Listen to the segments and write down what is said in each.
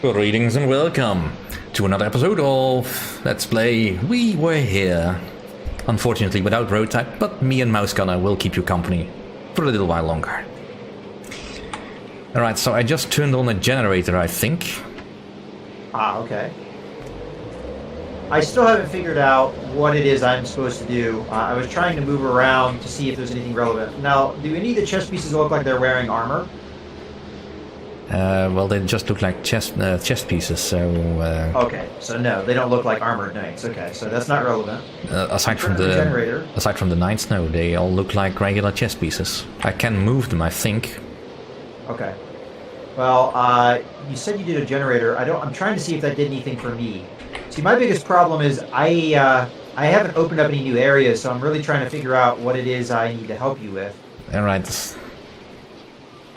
Greetings and welcome to another episode of Let's Play We Were Here. Unfortunately without road type, but me and Mousegunner will keep you company for a little while longer. Alright, so I just turned on a generator, I think. Ah, okay. I still haven't figured out what it is I'm supposed to do. I was trying to move around to see if there's anything relevant. Now, do any of the chest pieces look like they're wearing armor? Well, they just look like chest pieces, so... Okay, so no, they don't look like armored knights. Okay, so that's not relevant. Aside from the knights, no, they all look like regular chest pieces. I can move them, I think. Okay. Well, you said you did a generator. I'm trying to see if that did anything for me. See, my biggest problem is I haven't opened up any new areas, so I'm really trying to figure out what it is I need to help you with. Alright.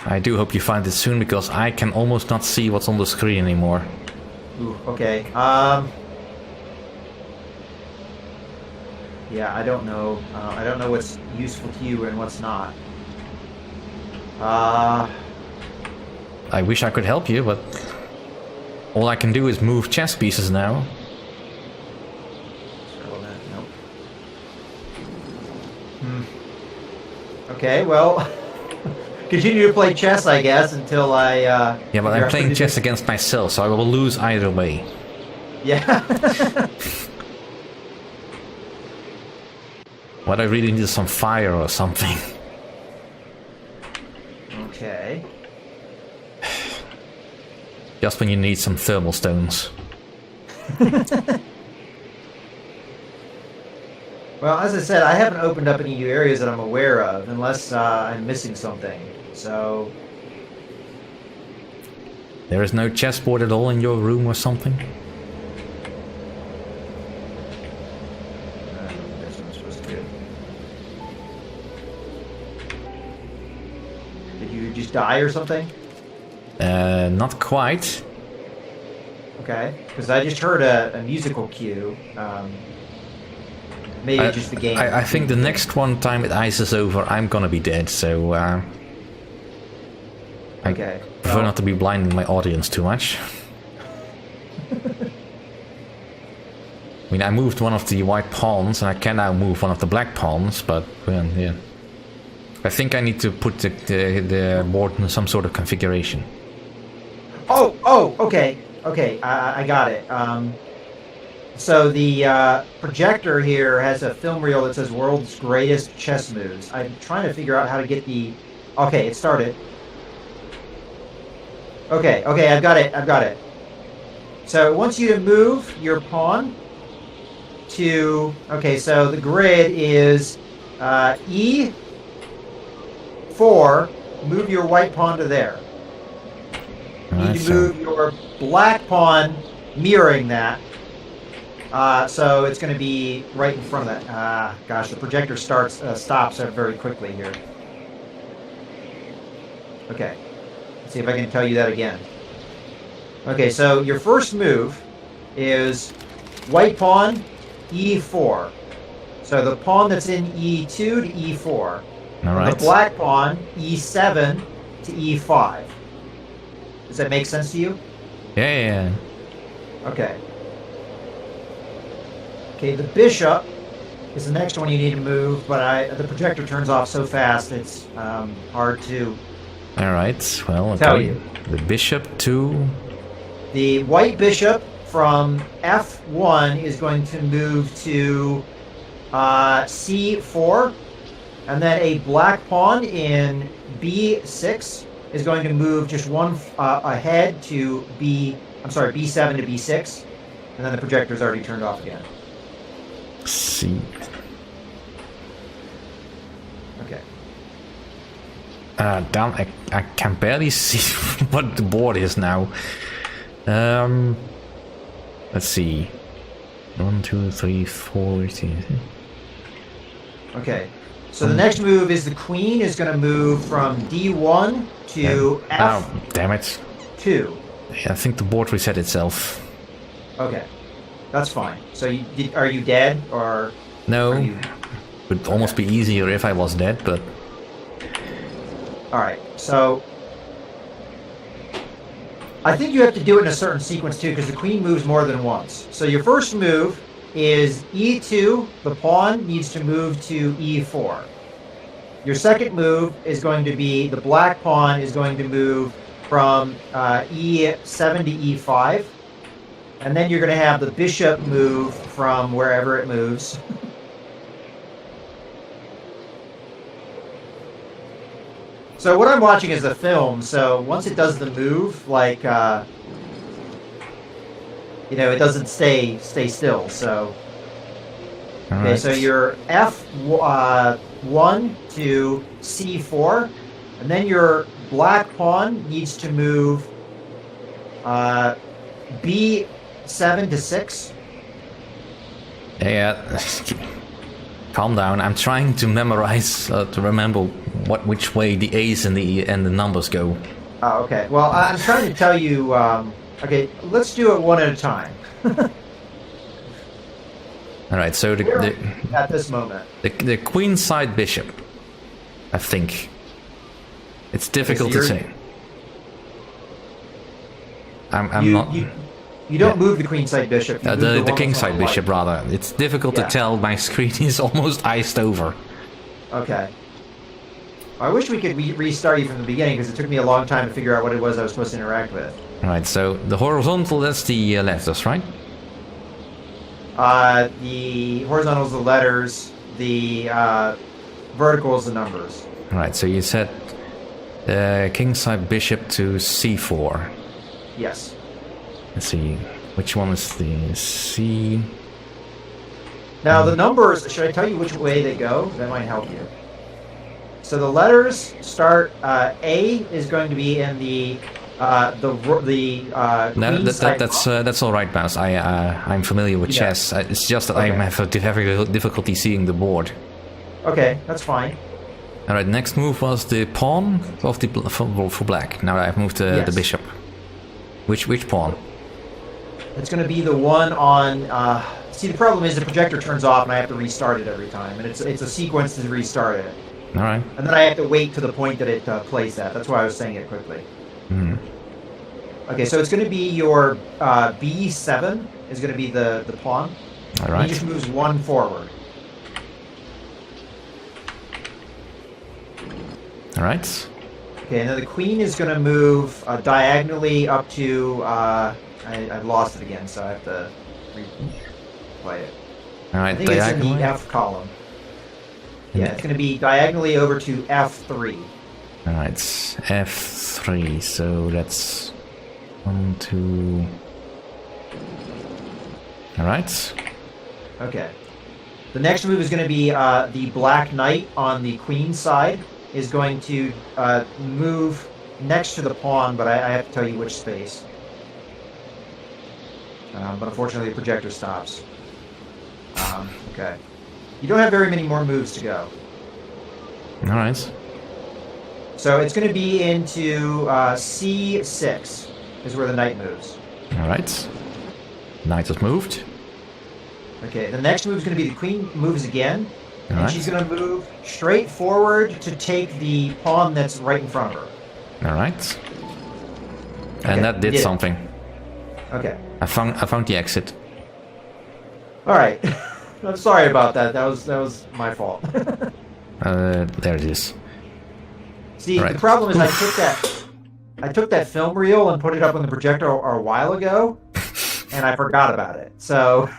I do hope you find it soon, because I can almost not see what's on the screen anymore. Ooh, okay. Yeah, I don't know. I don't know what's useful to you and what's not. I wish I could help you, but all I can do is move chess pieces now. Nope. Okay, well, continue to play chess, I guess, until I... yeah, but I'm playing chess against myself, so I will lose either way. Yeah. What I really need is some fire or something. Okay. Just when you need some thermal stones. Well, as I said, I haven't opened up any new areas that I'm aware of, unless I'm missing something. So... There is no chessboard at all in your room or something? That's what I'm supposed to do. Did you just die or something? Not quite. Okay, because I just heard a musical cue. Maybe just the game. I think the next one time it ices over, I'm gonna be dead, so okay. I prefer not to be blinding my audience too much. I mean, I moved one of the white pawns, and I can now move one of the black pawns, but, well, yeah. I think I need to put the board in some sort of configuration. Oh, okay. Okay, I got it. So the projector here has a film reel that says "World's Greatest Chess Moves." I'm trying to figure out how to get the... Okay, it started. Okay, I've got it. So it wants you to move your pawn to... Okay, so the grid is E4. Move your white pawn to there. You need to move your black pawn mirroring that. So it's going to be right in front of that. Gosh, the projector stops very quickly here. Okay, let's see if I can tell you that again. Okay, so your first move is white pawn, E4. So the pawn that's in E2 to E4. All right. The black pawn, E7 to E5. Does that make sense to you? Yeah. Okay. Okay, the bishop is the next one you need to move, but the projector turns off so fast it's hard to... Alright, well, okay. Tell you. The bishop to... The white bishop from F1 is going to move to C4, and then a black pawn in B6 is going to move just one ahead to B7 to B6, and then the projector's already turned off again. See. Okay. Down. I can barely see what the board is now. Let's see. 1, 2, 3, 4. Okay. So the next move is the queen is going to move from D1 to F2. Oh, damn it. Yeah, I think the board reset itself. Okay. That's fine. So are you dead, or... No. It would almost be easier if I was dead, but... Alright, so I think you have to do it in a certain sequence too, because the queen moves more than once. So your first move is E2. The pawn needs to move to E4. Your second move is going to be the black pawn is going to move from E7 to E5. And then you're going to have the bishop move from wherever it moves. So what I'm watching is the film, so once it does the move, like, you know, it doesn't stay still, so... All okay, right. so your F1 to C4, and then your black pawn needs to move B7 to 6. Yeah, calm down. I'm trying to memorize, to remember which way the A's and the numbers go. Oh, okay. Well, I'm trying to tell you. Okay, let's do it one at a time. All right. So at this moment, the queen side bishop, I think. It's difficult to say. I'm not. You don't move the queen side bishop. You move the king side bishop, rather. It's difficult to tell. My screen is almost iced over. Okay. I wish we could restart you from the beginning, because it took me a long time to figure out what it was I was supposed to interact with. Alright, so the horizontal, that's the letters, right? The horizontal is the letters, the vertical is the numbers. Alright, so you said king side bishop to c4. Yes. Let's see, which one is the C? Now the numbers, should I tell you which way they go? That might help you. So the letters start. A is going to be in the that's all right, Mouse. I'm familiar with chess. It's just that I'm having difficulty seeing the board. Okay, that's fine. All right. Next move was the pawn of the for black. Now I've moved the bishop. Which pawn? It's going to be the one on. See, the problem is the projector turns off and I have to restart it every time, and it's a sequence to restart it. All right. And then I have to wait to the point that it plays that. That's why I was saying it quickly. Mm. Okay, so it's going to be your B7 is going to be the pawn. All right. He just moves one forward. All right. Okay, and then the queen is going to move diagonally up to... I've lost it again, so I have to replay it. All right, I think it's in the F column. Yeah, it's going to be diagonally over to F3. All right, F3. So that's 1, 2. All right. Okay. The next move is going to be the black knight on the queen side is going to move next to the pawn, but I have to tell you which space. But unfortunately, the projector stops. Okay. You don't have very many more moves to go. All right. So it's going to be into C6 is where the knight moves. All right. Knight has moved. Okay, the next move is going to be the queen moves again. All and right. she's going to move straight forward to take the pawn that's right in front of her. All right. And that did something. Okay. I found the exit. All right. I'm sorry about that. That was my fault. There it is. See, the problem is I took that film reel and put it up on the projector a while ago, and I forgot about it. So.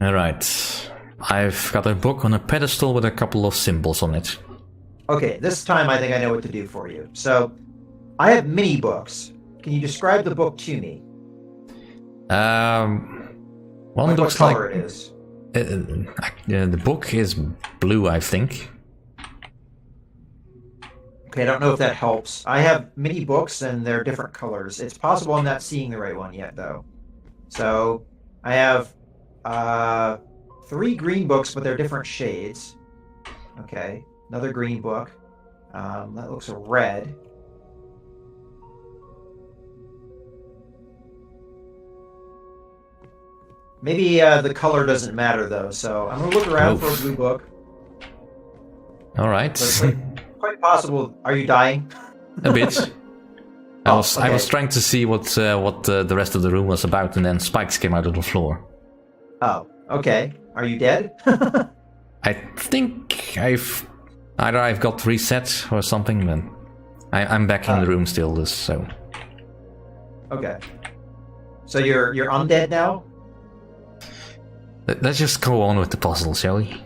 All right. I've got a book on a pedestal with a couple of symbols on it. Okay, this time I think I know what to do for you. So, I have mini books. Can you describe the book to me? One like looks what color like it is. The book is blue, I think. Okay, I don't know if that helps. I have mini books and they're different colors. It's possible I'm not seeing the right one yet, though. So, I have 3 green books, but they're different shades. Okay, another green book. That looks red. Maybe the color doesn't matter, though, so I'm going to look around for a blue book. All right. Quite possible. Are you dying? A bit. I was trying to see what the rest of the room was about, and then spikes came out of the floor. Oh, okay. Are you dead? I think I've got reset or something. Then I'm back in the room still. So. Okay. So you're undead now? Let's just go on with the puzzle, shall we?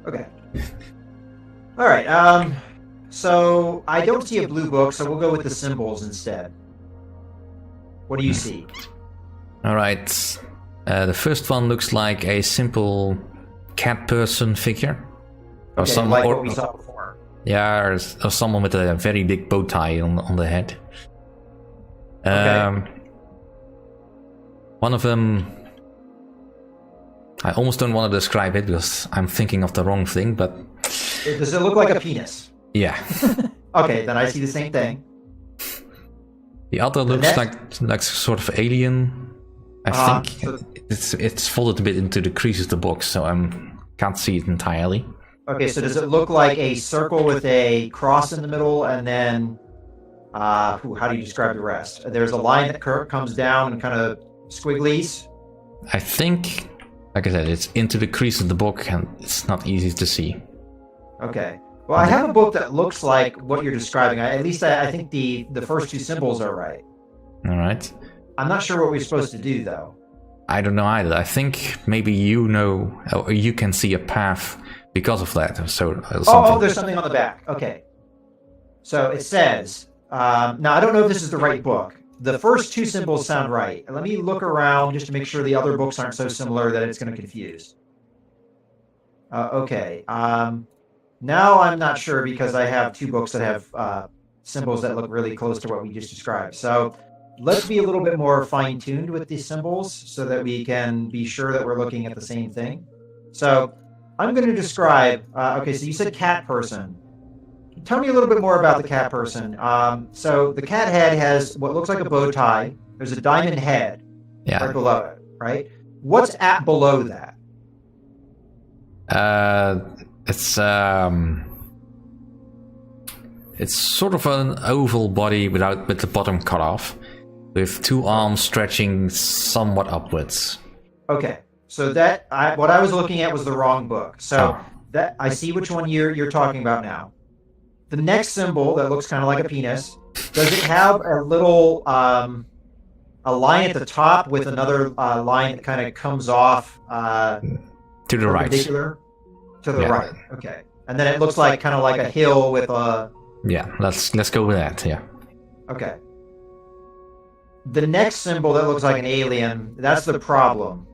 Okay. All right. So I don't see a blue book, so we'll go with the symbols instead. What do you see? All right. The first one looks like a simple cat person figure, or what we saw before. Yeah, or someone with a very big bow tie on the head. Okay. One of them. I almost don't want to describe it because I'm thinking of the wrong thing, but... Does it look like a penis? Yeah. Okay, then I see the same thing. The other looks like sort of alien. I think it's folded a bit into the crease of the box, so I can't see it entirely. Okay, so does it look like a circle with a cross in the middle, and then... how do you describe the rest? There's a line that comes down and kind of squigglies? I think... Like I said, it's into the crease of the book, and it's not easy to see. Okay. Well, I have a book that looks like what you're describing. At least I think the first two symbols are right. All right. I'm not sure what we're supposed to do, though. I don't know either. I think maybe you know, or you can see a path because of that. So there's something on the back. Okay. So it says, now I don't know if this is the right book. The first two symbols sound right. Let me look around just to make sure the other books aren't so similar that it's going to confuse. Okay. Now I'm not sure because I have two books that have symbols that look really close to what we just described. So let's be a little bit more fine-tuned with these symbols so that we can be sure that we're looking at the same thing. So I'm going to describe... okay, so you said cat person. Tell me a little bit more about the cat person. So the cat head has what looks like a bow tie. There's a diamond head right below it, right? What's at below that? It's sort of an oval body with the bottom cut off, with two arms stretching somewhat upwards. Okay, so what I was looking at was the wrong book. So that I see which one you're talking about now. The next symbol that looks kind of like a penis, does it have a little a line at the top with another line that kind of comes off to the right? To the right. Okay, and then it looks like kind of like a hill with a. Yeah, let's go with that. Yeah. Okay. The next symbol that looks like an alien, that's the problem.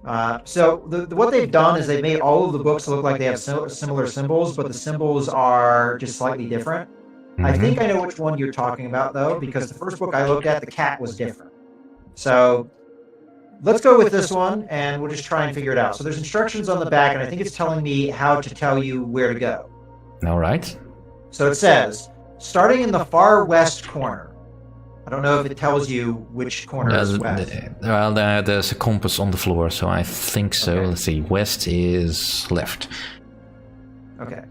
So what they've done is they've made all of the books look like they have similar symbols, but the symbols are just slightly different. Mm-hmm. I think I know which one you're talking about, though, because the first book I looked at, the cat was different. So let's go with this one, and we'll just try and figure it out. So there's instructions on the back, and I think it's telling me how to tell you where to go. All right. So it says, starting in the far west corner. I don't know if it tells you which corner is west. Well, there's a compass on the floor, so I think so. Okay. Let's see. West is left. Okay.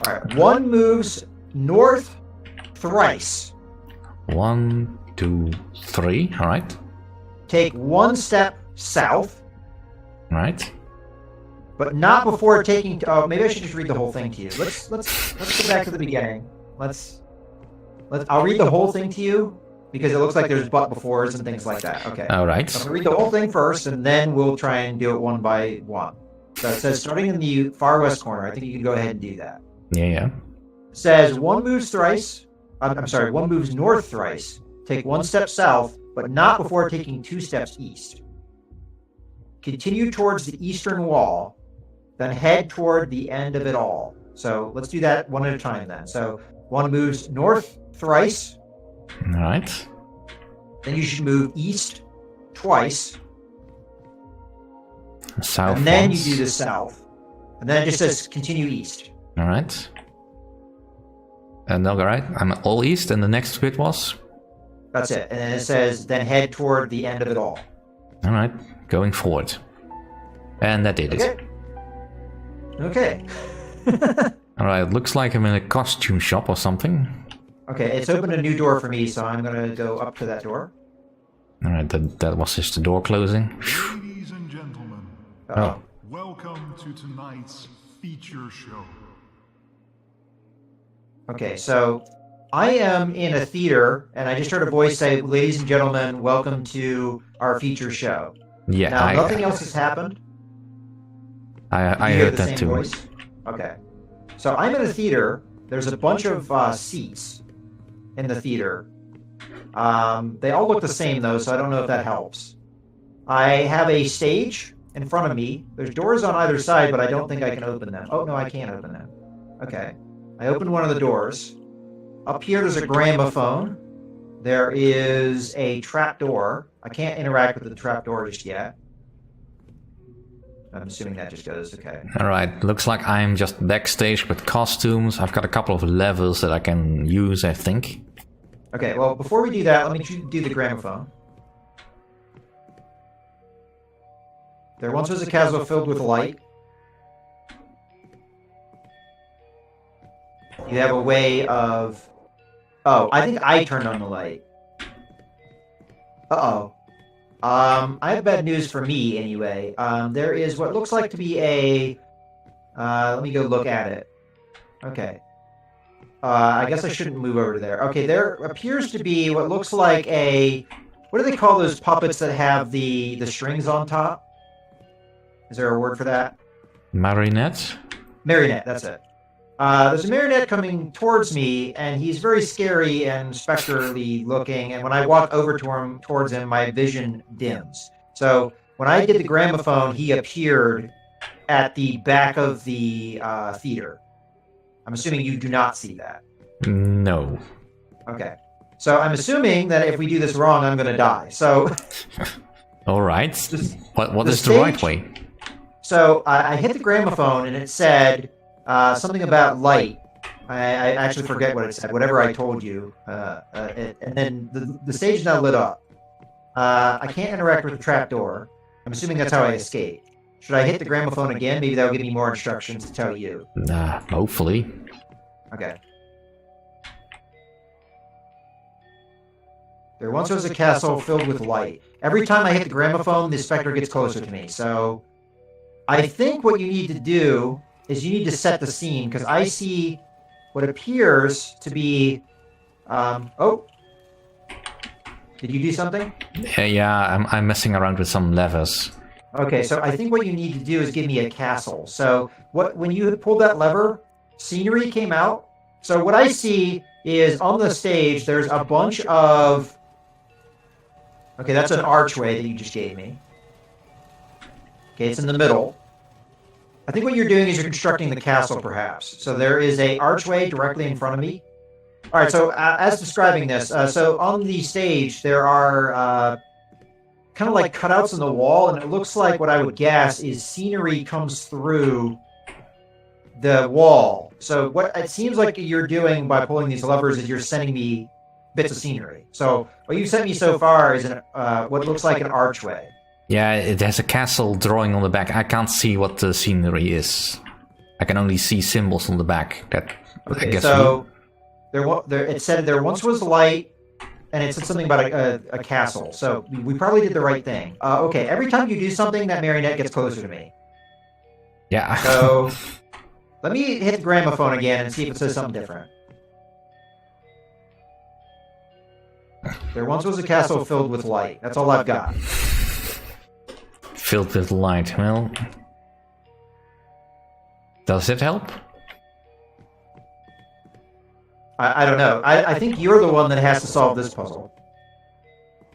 All right. One moves north thrice. 1, 2, 3. All right. Take one step south. All right. But not before taking. Oh, maybe I should just read the whole thing to you. Let's go back to the beginning. I'll read the whole thing to you because it looks like there's but befores and things like that. Okay. All right. So I'm going to read the whole thing first, and then we'll try and do it one by one. So it says, starting in the far west corner, I think you can go ahead and do that. Yeah. It says, one moves north thrice. Take one step south, but not before taking 2 steps east. Continue towards the eastern wall, then head toward the end of it all. So let's do that one at a time then. So one moves north thrice. All right. Then you should move east twice. South. And then you do the south. And then it just says continue east. All right. And all right. I'm all east, and the next bit was? That's it. And then it says then head toward the end of it all. All right. Going forward. And that did it. Okay. All right. Looks like I'm in a costume shop or something. Okay, it's opened a new door for me, so I'm gonna go up to that door. Alright, that was just the door closing. Ladies and gentlemen, Oh. welcome to tonight's feature show. Okay, so I am in a theater, and I just heard a voice say, "Ladies and gentlemen, welcome to our feature show." Yeah, Now, nothing else has happened. I You hear heard the that same too. voice? Okay. So I'm in a theater. There's a bunch of seats in the theater. They all look the same, though, so I don't know if that helps. I have a stage in front of me. There's doors on either side, but I don't think I can open them. Oh, no, I can't open them. Okay. I opened one of the doors. Up here, there's a gramophone. There is a trap door. I can't interact with the trap door just yet. I'm assuming that just goes, okay. Alright, looks like I'm just backstage with costumes. I've got a couple of levels that I can use, I think. Okay, well, before we do that, let me do the gramophone. There once was a castle filled with light. You have a way of... Oh, I think I turned on the light. Uh-oh. I have bad news for me, anyway. There is what looks like to be a... let me go look at it. Okay. I guess I shouldn't move over to there. Okay, there appears to be what looks like a... What do they call those puppets that have the strings on top? Is there a word for that? Marionette? Marionette, that's it. There's a marionette coming towards me, and he's very scary and spectrally looking, and when I walk over towards him, my vision dims. So when I did the gramophone, he appeared at the back of the theater. I'm assuming you do not see that. No. Okay. So I'm assuming that if we do this wrong, I'm going to die. So... Alright. What the is the right stage- way? So I hit the gramophone, and it said... something about light. I actually forget what it said. Whatever I told you, and then the stage is now lit up. I can't interact with the trapdoor. I'm assuming that's how I escape. Should I hit the gramophone again? Maybe that'll give me more instructions to tell you. Nah, hopefully. Okay. There once was a castle filled with light. Every time I hit the gramophone, the specter gets closer to me. So I think what you need to do is you need to set the scene, because I see what appears to be... oh! Did you do something? Yeah, I'm messing around with some levers. Okay, so I think what you need to do is give me a castle. So when you pulled that lever, scenery came out. So what I see is on the stage, there's a bunch of... Okay, that's an archway that you just gave me. Okay, it's in the middle. I think what you're doing is you're constructing the castle, perhaps. So there is a archway directly in front of me. All right, so as describing this, so on the stage, there are kind of like cutouts in the wall, and it looks like what I would guess is scenery comes through the wall. So what it seems like you're doing by pulling these levers is you're sending me bits of scenery. So what you've sent me so far is what looks like an archway. Yeah, it has a castle drawing on the back. I can't see what the scenery is. I can only see symbols on the back. That I Okay, guess so it said there once was light, and it said something about a castle. So we probably did the right thing. Okay, every time you do something, that marionette gets closer to me. Yeah. So let me hit the gramophone again and see if it says something different. There once was a castle filled with light. That's all I've got. Filled with light. Well, does it help? I don't know. I think you're the one that has to solve this puzzle.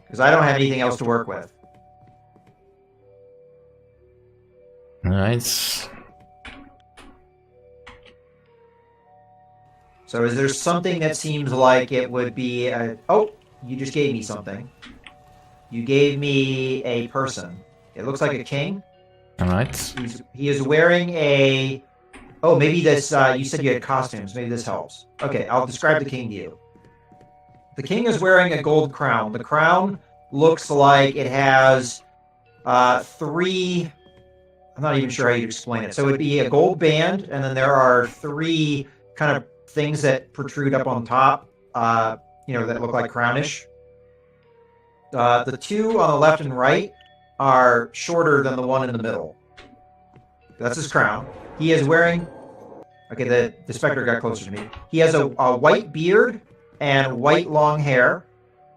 Because I don't have anything else to work with. Alright. So is there something that seems like it would be a... Oh, you just gave me something. You gave me a person. It looks like a king. Alright. He is wearing a... Oh, maybe this... you said you had costumes. Maybe this helps. Okay, I'll describe the king to you. The king is wearing a gold crown. The crown looks like it has three... I'm not even sure how you'd explain it. So it would be a gold band, and then there are three kind of things that protrude up on top. that look like crownish. The two on the left and right are shorter than the one in the middle. That's his crown. He is wearing... Okay, the specter got closer to me. He has a white beard and white long hair.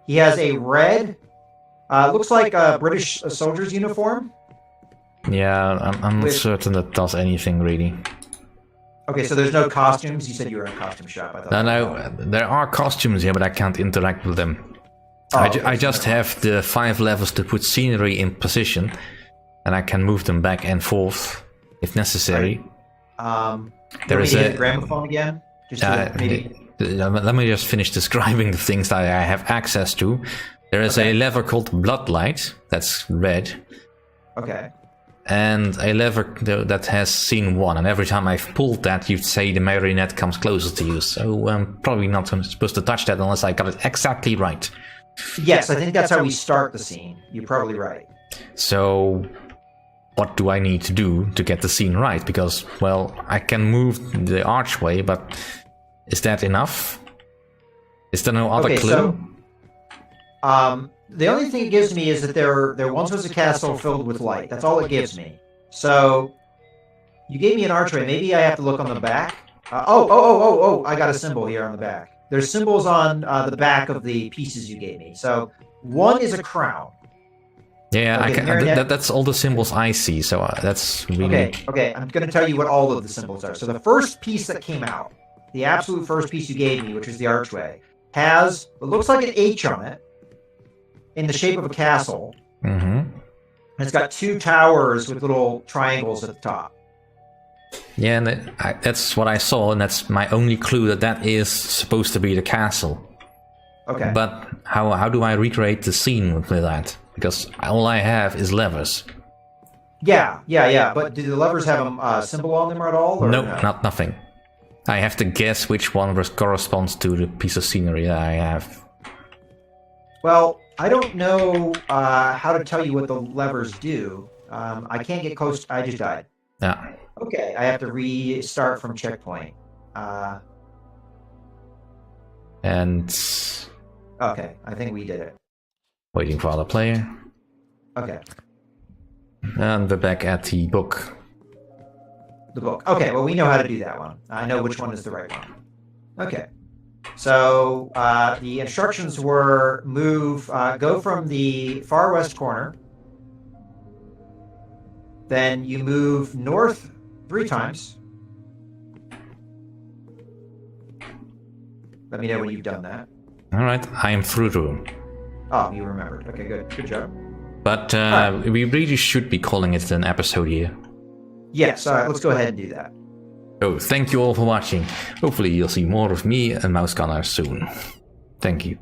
He has a red... looks like a British soldier's uniform. Yeah, I'm not certain that does anything, really. Okay, so there's no costumes? You said you were in a costume shop. I thought No, there are costumes here, but I can't interact with them. Oh, I just have the 5 levels to put scenery in position, and I can move them back and forth if necessary. There is a gramophone again. Just maybe. Let me just finish describing the things that I have access to. There is a lever called Bloodlight, that's red. Okay. And a lever that has scene 1, and every time I've pulled that, you'd say the marionette comes closer to you. So I'm probably not supposed to touch that unless I got it exactly right. Yes, I think that's how we start the scene. You're probably right. So what do I need to do to get the scene right? Because, well, I can move the archway, but is that enough? Is there no other clue? So, the only thing it gives me is that there once was a castle filled with light. That's all it gives me. So, you gave me an archway. Maybe I have to look on the back. Oh, I got a symbol here on the back. There's symbols on the back of the pieces you gave me. So, one is a crown. Yeah, okay, that's all the symbols I see, so that's really... Okay, I'm going to tell you what all of the symbols are. So the first piece that came out, the absolute first piece you gave me, which is the archway, has what looks like an H on it, in the shape of a castle. Mm-hmm. And it's got 2 towers with little triangles at the top. Yeah, and that's what I saw, and that's my only clue that is supposed to be the castle. Okay. But how do I recreate the scene with that? Because all I have is levers. Yeah. But do the levers have a symbol on them at all? Or no, nothing. I have to guess which one corresponds to the piece of scenery that I have. Well, I don't know how to tell you what the levers do. I can't get close. I just died. Yeah. Okay, I have to restart from checkpoint. And... Okay, I think we did it. Waiting for other player. Okay. And we're back at the book. The book. Okay, well, we know how to do that one. I know which one is the right one. Okay. So the instructions were go from the far west corner. Then you move north 3 times. Let me know when you've done that. Alright, I am through the room. Oh, you remembered. Okay, good. Good job. But we really should be calling it an episode here. Yes, all right, let's go ahead and do that. So, thank you all for watching. Hopefully you'll see more of me and Mousegunner soon. Thank you.